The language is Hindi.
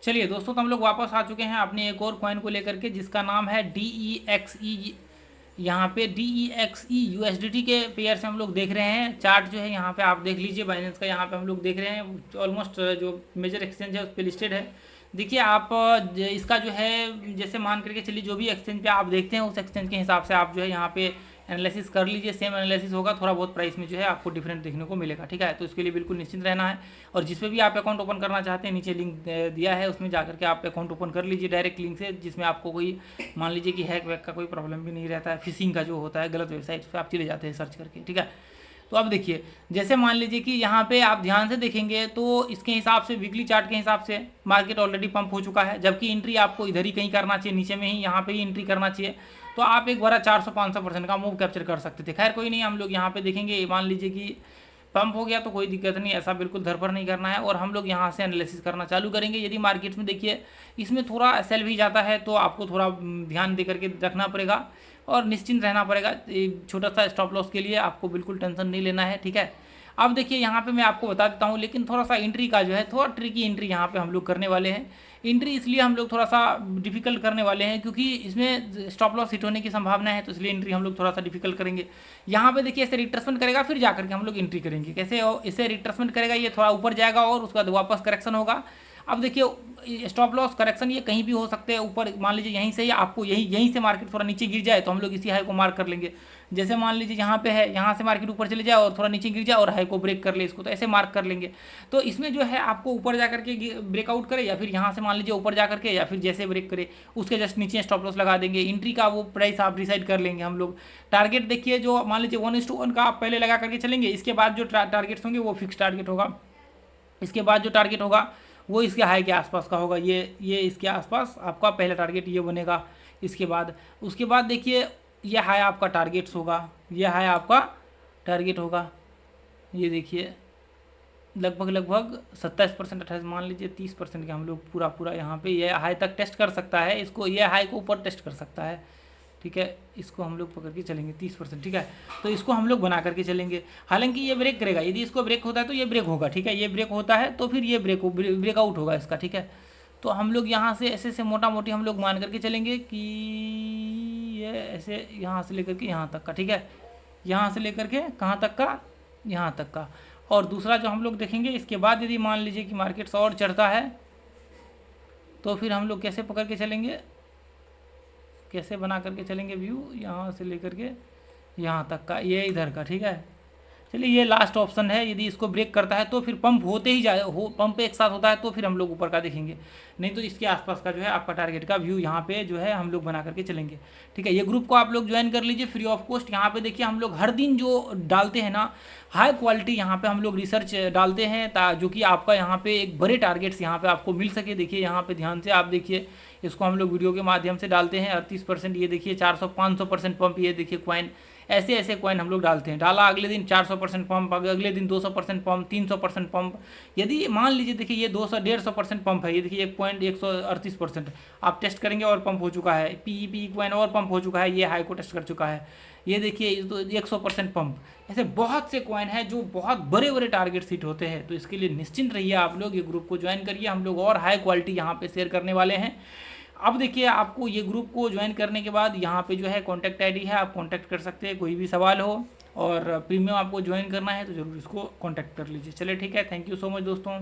चलिए दोस्तों, तो हम लोग वापस आ चुके हैं अपने एक और कॉइन को लेकर के, जिसका नाम है DEXE। यहाँ पे DEXE USDT के पेयर से हम लोग देख रहे हैं। चार्ट जो है यहाँ पे आप देख लीजिए, बाइनेंस का यहाँ पे हम लोग देख रहे हैं। ऑलमोस्ट जो मेजर एक्सचेंज है उस पर लिस्टेड है। देखिए आप इसका जो है, जैसे मान करके चलिए जो भी एक्सचेंज पे आप देखते हैं उस एक्सचेंज के हिसाब से आप जो है यहाँ पे एनालिसिस कर लीजिए। सेम एनालिसिस होगा, थोड़ा बहुत प्राइस में जो है आपको डिफरेंट देखने को मिलेगा। ठीक है, तो इसके लिए बिल्कुल निश्चिंत रहना है। और जिस पे भी आप अकाउंट ओपन करना चाहते हैं, नीचे लिंक दिया है, उसमें जाकर के आप अकाउंट ओपन कर लीजिए डायरेक्ट लिंक से, जिसमें आपको कोई मान लीजिए कि हैक वैक का कोई प्रॉब्लम भी नहीं रहता है। फिशिंग का जो होता है, गलत वेबसाइट पर आप चले जाते हैं सर्च करके। ठीक है, तो अब देखिए, जैसे मान लीजिए कि यहाँ पे आप ध्यान से देखेंगे तो इसके हिसाब से, वीकली चार्ट के हिसाब से मार्केट ऑलरेडी पंप हो चुका है, जबकि एंट्री आपको इधर ही कहीं करना चाहिए, नीचे में ही यहाँ पे ही एंट्री करना चाहिए। तो आप एक बार 400-500% का मूव कैप्चर कर सकते थे। खैर कोई नहीं, हम लोग यहाँ पे देखेंगे, मान लीजिए कि पंप हो गया तो कोई दिक्कत नहीं, ऐसा बिल्कुल धरफर नहीं करना है। और हम लोग यहाँ से एनालिसिस करना चालू करेंगे। यदि मार्केट्स में देखिए इसमें थोड़ा सेल भी जाता है तो आपको थोड़ा ध्यान दे करके रखना पड़ेगा और निश्चिंत रहना पड़ेगा। छोटा सा स्टॉप लॉस के लिए आपको बिल्कुल टेंशन नहीं लेना है। ठीक है, अब देखिए यहाँ पे मैं आपको बता देता हूँ, लेकिन थोड़ा सा एंट्री का जो है, थोड़ा ट्रिकी एंट्री यहाँ पे हम लोग करने वाले हैं। एंट्री इसलिए हम लोग थोड़ा सा डिफिकल्ट करने वाले हैं क्योंकि इसमें स्टॉप लॉस हिट होने की संभावना है, तो इसलिए एंट्री हम लोग थोड़ा सा डिफिकल्ट करेंगे। यहाँ पे देखिए ऐसे रिट्रेसमेंट करेगा, फिर जाकर के हम लोग एंट्री करेंगे। कैसे इसे रिट्रेसमेंट करेगा, ये थोड़ा ऊपर जाएगा और उसके बाद वापस करेक्शन होगा। अब देखिए स्टॉप लॉस करेक्शन ये कहीं भी हो सकते हैं। ऊपर मान लीजिए यहीं से ही आपको यहीं से मार्केट थोड़ा नीचे गिर जाए तो हम लोग इसी हाई को मार्क कर लेंगे। जैसे मान लीजिए यहाँ पे है, यहाँ से मार्केट ऊपर चले जाए और थोड़ा नीचे गिर जाए और हाई को ब्रेक कर ले, इसको तो ऐसे मार्क कर लेंगे। तो इसमें जो है आपको ऊपर जा करके ब्रेकआउट करे, या फिर यहाँ से मान लीजिए ऊपर जा करके, या फिर जैसे ब्रेक करे उसके जस्ट नीचे स्टॉप लॉस लगा देंगे। एंट्री का वो प्राइस आप डिसाइड कर लेंगे हम लोग। टारगेट देखिए, जो मान लीजिए 1:1 का आप पहले लगा करके चलेंगे। इसके बाद जो टारगेट्स होंगे वो फिक्स टारगेट होगा। इसके बाद जो टारगेट होगा वो इसके हाई के आसपास का होगा। ये इसके आसपास आपका पहला टारगेट ये बनेगा। इसके बाद उसके बाद देखिए ये हाई आपका टारगेट्स होगा, ये हाई आपका टारगेट होगा। ये देखिए लगभग 27%, 28, मान लीजिए 30% के हम लोग पूरा यहाँ पे ये हाई तक टेस्ट कर सकता है। इसको ये हाई को ऊपर टेस्ट कर सकता है। ठीक है, इसको हम लोग पकड़ के चलेंगे 30%। ठीक है, तो इसको हम लोग बना करके चलेंगे। हालांकि ये ब्रेक करेगा, यदि इसको ब्रेक होता है तो ये ब्रेक होगा। ठीक है, ये ब्रेक होता है तो फिर ये ब्रेकआउट होगा इसका। ठीक है, तो हम लोग यहाँ से ऐसे मोटा मोटी हम लोग मान करके चलेंगे कि ये ऐसे यहाँ से लेकर के यहाँ तक का। ठीक है, यहाँ से लेकर के कहाँ तक का, यहाँ तक का। और दूसरा जो हम लोग देखेंगे, इसके बाद यदि मान लीजिए कि मार्केट और चढ़ता है तो फिर हम लोग कैसे पकड़ के चलेंगे, कैसे बना करके चलेंगे व्यू, यहाँ से लेकर के यहाँ तक का, ये इधर का। ठीक है, चलिए ये लास्ट ऑप्शन है। यदि इसको ब्रेक करता है तो फिर पंप होते ही जाए, पंप एक साथ होता है तो फिर हम लोग ऊपर का देखेंगे, नहीं तो इसके आसपास का जो है आपका टारगेट का व्यू यहाँ पे जो है हम लोग बना करके चलेंगे। ठीक है, ये ग्रुप को आप लोग ज्वाइन कर लीजिए फ्री ऑफ कॉस्ट। यहाँ पे देखिए हम लोग हर दिन जो डालते हैं ना, हाई क्वालिटी यहाँ पे हम लोग रिसर्च डालते हैं, जो कि आपका यहाँ पे एक बड़े टारगेट्स यहाँ पे आपको मिल सके। देखिए यहाँ पे ध्यान से आप देखिए, इसको हम लोग वीडियो के माध्यम से डालते हैं। 38%, ये देखिए 400-500% पंप, ये देखिए कॉइन, ऐसे ऐसे कॉइन हम लोग डालते हैं। डाला अगले दिन 400% पंप, अगले दिन 200% पंप, 300% पंप। यदि मान लीजिए देखिए ये 200-150% पंप है, ये देखिए 1.138% आप टेस्ट करेंगे और पंप हो चुका है। पी कॉइन और पंप हो चुका है, ये हाई को टेस्ट कर चुका है। ये देखिए तो 100% पंप। ऐसे बहुत से कॉइन हैं जो बहुत बड़े बड़े टारगेट हिट होते हैं। तो इसके लिए निश्चिंत रहिए, आप लोग ये ग्रुप को ज्वाइन करिए। हम लोग और हाई क्वालिटी यहाँ पे शेयर करने वाले हैं। अब देखिए आपको ये ग्रुप को ज्वाइन करने के बाद यहाँ पे जो है कॉन्टैक्ट आईडी है, आप कॉन्टैक्ट कर सकते हैं कोई भी सवाल हो। और प्रीमियम आपको ज्वाइन करना है तो ज़रूर इसको कॉन्टैक्ट कर लीजिए। चलिए ठीक है, थैंक यू सो मच दोस्तों।